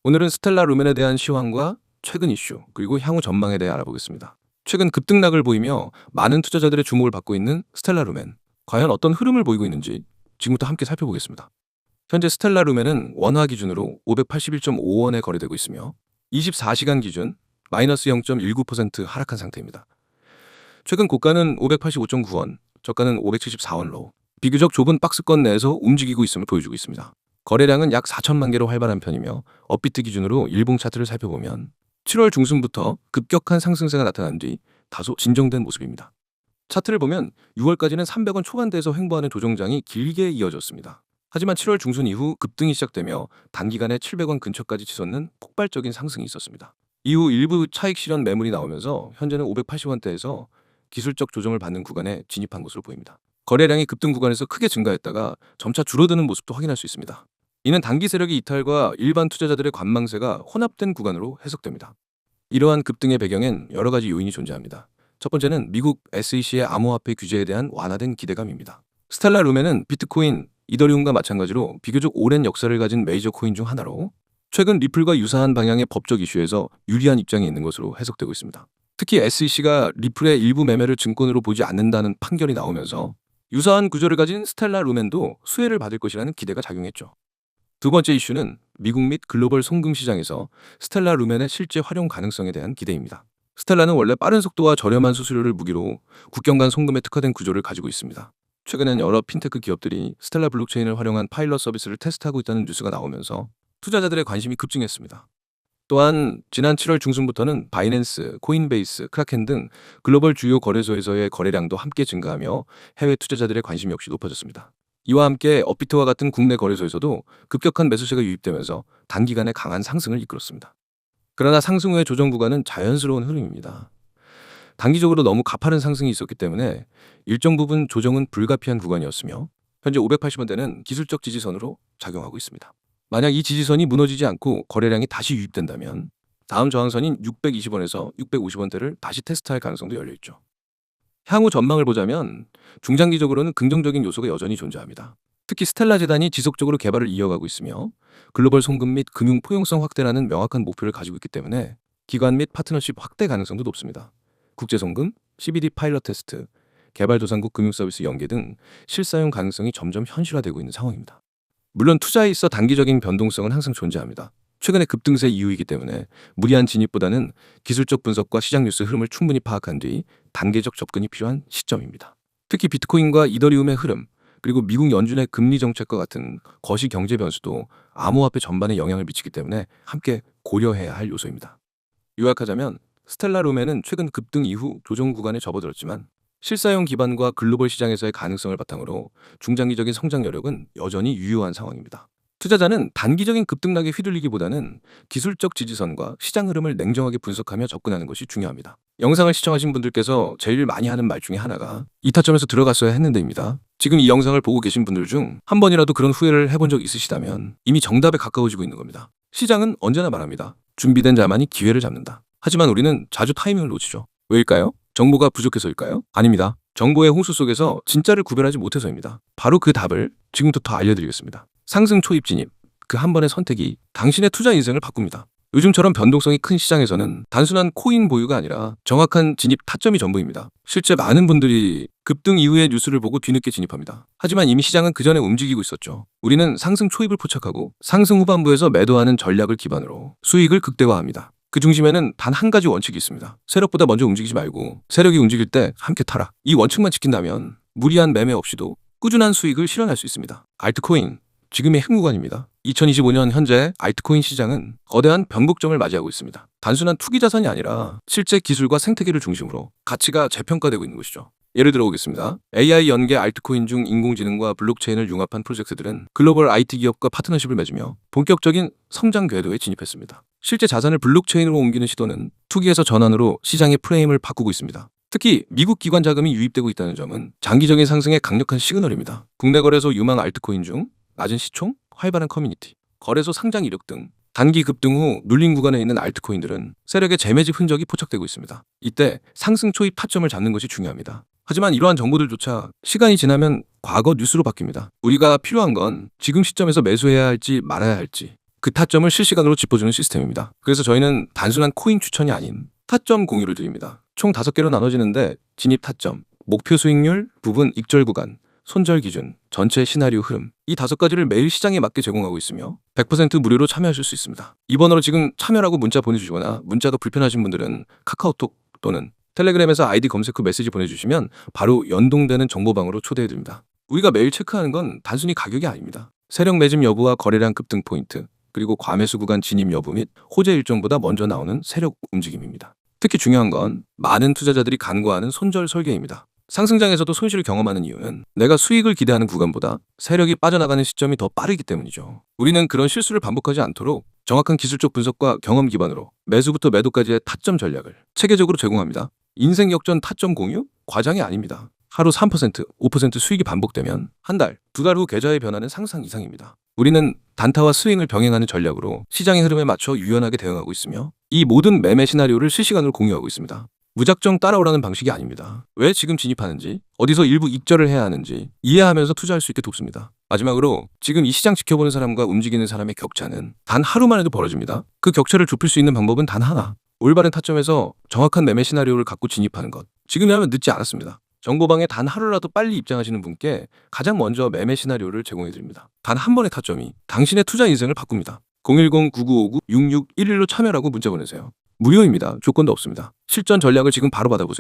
오늘은 스텔라 루멘에 대한 시황과 최근 이슈, 그리고 향후 전망에 대해 알아보겠습니다. 최근 급등락을 보이며 많은 투자자들의 주목을 받고 있는 스텔라 루멘. 과연 어떤 흐름을 보이고 있는지 지금부터 함께 살펴보겠습니다. 현재 스텔라 루멘은 원화 기준으로 581.5원에 거래되고 있으며 24시간 기준 마이너스 0.19% 하락한 상태입니다. 최근 고가는 585.9원, 저가는 574원로 비교적 좁은 박스권 내에서 움직이고 있음을 보여주고 있습니다. 거래량은 약 4천만 개로 활발한 편이며 업비트 기준으로 일봉 차트를 살펴보면 7월 중순부터 급격한 상승세가 나타난 뒤 다소 진정된 모습입니다. 차트를 보면 6월까지는 300원 초반대에서 횡보하는 조정장이 길게 이어졌습니다. 하지만 7월 중순 이후 급등이 시작되며 단기간에 700원 근처까지 치솟는 폭발적인 상승이 있었습니다. 이후 일부 차익 실현 매물이 나오면서 현재는 580원대에서 기술적 조정을 받는 구간에 진입한 것으로 보입니다. 거래량이 급등 구간에서 크게 증가했다가 점차 줄어드는 모습도 확인할 수 있습니다. 이는 단기 세력의 이탈과 일반 투자자들의 관망세가 혼합된 구간으로 해석됩니다. 이러한 급등의 배경엔 여러 가지 요인이 존재합니다. 첫 번째는 미국 SEC의 암호화폐 규제에 대한 완화된 기대감입니다. 스텔라 루멘은 비트코인, 이더리움과 마찬가지로 비교적 오랜 역사를 가진 메이저 코인 중 하나로 최근 리플과 유사한 방향의 법적 이슈에서 유리한 입장에 있는 것으로 해석되고 있습니다. 특히 SEC가 리플의 일부 매매를 증권으로 보지 않는다는 판결이 나오면서 유사한 구조를 가진 스텔라 루멘도 수혜를 받을 것이라는 기대가 작용했죠. 두 번째 이슈는 미국 및 글로벌 송금 시장에서 스텔라 루멘의 실제 활용 가능성에 대한 기대입니다. 스텔라는 원래 빠른 속도와 저렴한 수수료를 무기로 국경 간 송금에 특화된 구조를 가지고 있습니다. 최근엔 여러 핀테크 기업들이 스텔라 블록체인을 활용한 파일럿 서비스를 테스트하고 있다는 뉴스가 나오면서 투자자들의 관심이 급증했습니다. 또한 지난 7월 중순부터는 바이낸스, 코인베이스, 크라켄 등 글로벌 주요 거래소에서의 거래량도 함께 증가하며 해외 투자자들의 관심 역시 높아졌습니다. 이와 함께 업비트와 같은 국내 거래소에서도 급격한 매수세가 유입되면서 단기간에 강한 상승을 이끌었습니다. 그러나 상승 후의 조정 구간은 자연스러운 흐름입니다. 단기적으로 너무 가파른 상승이 있었기 때문에 일정 부분 조정은 불가피한 구간이었으며 현재 580원대는 기술적 지지선으로 작용하고 있습니다. 만약 이 지지선이 무너지지 않고 거래량이 다시 유입된다면 다음 저항선인 620원에서 650원대를 다시 테스트할 가능성도 열려있죠. 향후 전망을 보자면 중장기적으로는 긍정적인 요소가 여전히 존재합니다. 특히 스텔라 재단이 지속적으로 개발을 이어가고 있으며 글로벌 송금 및 금융 포용성 확대라는 명확한 목표를 가지고 있기 때문에 기관 및 파트너십 확대 가능성도 높습니다. 국제 송금, CBD 파일럿 테스트, 개발도상국 금융 서비스 연계 등 실사용 가능성이 점점 현실화되고 있는 상황입니다. 물론 투자에 있어 단기적인 변동성은 항상 존재합니다. 최근의 급등세 이후이기 때문에 무리한 진입보다는 기술적 분석과 시장 뉴스 흐름을 충분히 파악한 뒤 단계적 접근이 필요한 시점입니다. 특히 비트코인과 이더리움의 흐름, 그리고 미국 연준의 금리 정책과 같은 거시 경제 변수도 암호화폐 전반에 영향을 미치기 때문에 함께 고려해야 할 요소입니다. 요약하자면 스텔라 루멘은 최근 급등 이후 조정 구간에 접어들었지만 실사용 기반과 글로벌 시장에서의 가능성을 바탕으로 중장기적인 성장 여력은 여전히 유효한 상황입니다. 투자자는 단기적인 급등락에 휘둘리기보다는 기술적 지지선과 시장 흐름을 냉정하게 분석하며 접근하는 것이 중요합니다. 영상을 시청하신 분들께서 제일 많이 하는 말 중에 하나가 이 타점에서 들어갔어야 했는데입니다. 지금 이 영상을 보고 계신 분들 중 한 번이라도 그런 후회를 해본 적 있으시다면 이미 정답에 가까워지고 있는 겁니다. 시장은 언제나 말합니다. 준비된 자만이 기회를 잡는다. 하지만 우리는 자주 타이밍을 놓치죠. 왜일까요? 정보가 부족해서일까요? 아닙니다. 정보의 홍수 속에서 진짜를 구별하지 못해서입니다. 바로 그 답을 지금부터 더 알려드리겠습니다. 상승 초입 진입, 그 한 번의 선택이 당신의 투자 인생을 바꿉니다. 요즘처럼 변동성이 큰 시장에서는 단순한 코인 보유가 아니라 정확한 진입 타점이 전부입니다. 실제 많은 분들이 급등 이후의 뉴스를 보고 뒤늦게 진입합니다. 하지만 이미 시장은 그 전에 움직이고 있었죠. 우리는 상승 초입을 포착하고 상승 후반부에서 매도하는 전략을 기반으로 수익을 극대화합니다. 그 중심에는 단 한 가지 원칙이 있습니다. 세력보다 먼저 움직이지 말고 세력이 움직일 때 함께 타라. 이 원칙만 지킨다면 무리한 매매 없이도 꾸준한 수익을 실현할 수 있습니다. 알트코인, 지금의 흥구간입니다. 2025년 현재 알트코인 시장은 거대한 변곡점을 맞이하고 있습니다. 단순한 투기 자산이 아니라 실제 기술과 생태계를 중심으로 가치가 재평가되고 있는 것이죠. 예를 들어 보겠습니다. AI 연계 알트코인 중 인공지능과 블록체인을 융합한 프로젝트들은 글로벌 IT 기업과 파트너십을 맺으며 본격적인 성장 궤도에 진입했습니다. 실제 자산을 블록체인으로 옮기는 시도는 투기에서 전환으로 시장의 프레임을 바꾸고 있습니다. 특히 미국 기관 자금이 유입되고 있다는 점은 장기적인 상승의 강력한 시그널입니다. 국내 거래소 유망 알트코인 중 낮은 시총, 활발한 커뮤니티, 거래소 상장 이력 등 단기 급등 후 눌림 구간에 있는 알트코인들은 세력의 재매집 흔적이 포착되고 있습니다. 이때 상승 초입 타점을 잡는 것이 중요합니다. 하지만 이러한 정보들조차 시간이 지나면 과거 뉴스로 바뀝니다. 우리가 필요한 건 지금 시점에서 매수해야 할지 말아야 할지 그 타점을 실시간으로 짚어주는 시스템입니다. 그래서 저희는 단순한 코인 추천이 아닌 타점 공유를 드립니다. 총 5개로 나눠지는데 진입 타점, 목표 수익률, 부분 익절 구간, 손절 기준, 전체 시나리오 흐름, 이 5가지를 매일 시장에 맞게 제공하고 있으며 100% 무료로 참여하실 수 있습니다. 이 번호로 지금 참여라고 문자 보내주시거나 문자가 불편하신 분들은 카카오톡 또는 텔레그램에서 아이디 검색 후 메시지 보내주시면 바로 연동되는 정보방으로 초대해드립니다. 우리가 매일 체크하는 건 단순히 가격이 아닙니다. 세력 매집 여부와 거래량 급등 포인트, 그리고 과매수 구간 진입 여부 및 호재 일정보다 먼저 나오는 세력 움직임입니다. 특히 중요한 건 많은 투자자들이 간과하는 손절 설계입니다. 상승장에서도 손실을 경험하는 이유는 내가 수익을 기대하는 구간보다 세력이 빠져나가는 시점이 더 빠르기 때문이죠. 우리는 그런 실수를 반복하지 않도록 정확한 기술적 분석과 경험 기반으로 매수부터 매도까지의 타점 전략을 체계적으로 제공합니다. 인생 역전 타점 공유? 과장이 아닙니다. 하루 3%, 5% 수익이 반복되면 한 달, 2달 후 계좌의 변화는 상상 이상입니다. 우리는 단타와 스윙을 병행하는 전략으로 시장의 흐름에 맞춰 유연하게 대응하고 있으며 이 모든 매매 시나리오를 실시간으로 공유하고 있습니다. 무작정 따라오라는 방식이 아닙니다. 왜 지금 진입하는지, 어디서 일부 익절을 해야 하는지 이해하면서 투자할 수 있게 돕습니다. 마지막으로 지금 이 시장 지켜보는 사람과 움직이는 사람의 격차는 단 하루만 해도 벌어집니다. 그 격차를 좁힐 수 있는 방법은 단 하나. 올바른 타점에서 정확한 매매 시나리오를 갖고 진입하는 것. 지금이라면 늦지 않았습니다. 정보방에 단 하루라도 빨리 입장하시는 분께 가장 먼저 매매 시나리오를 제공해드립니다. 단 한 번의 타점이 당신의 투자 인생을 바꿉니다. 010-9959-6611로 참여라고 문자 보내세요. 무료입니다. 조건도 없습니다. 실전 전략을 지금 바로 받아보세요.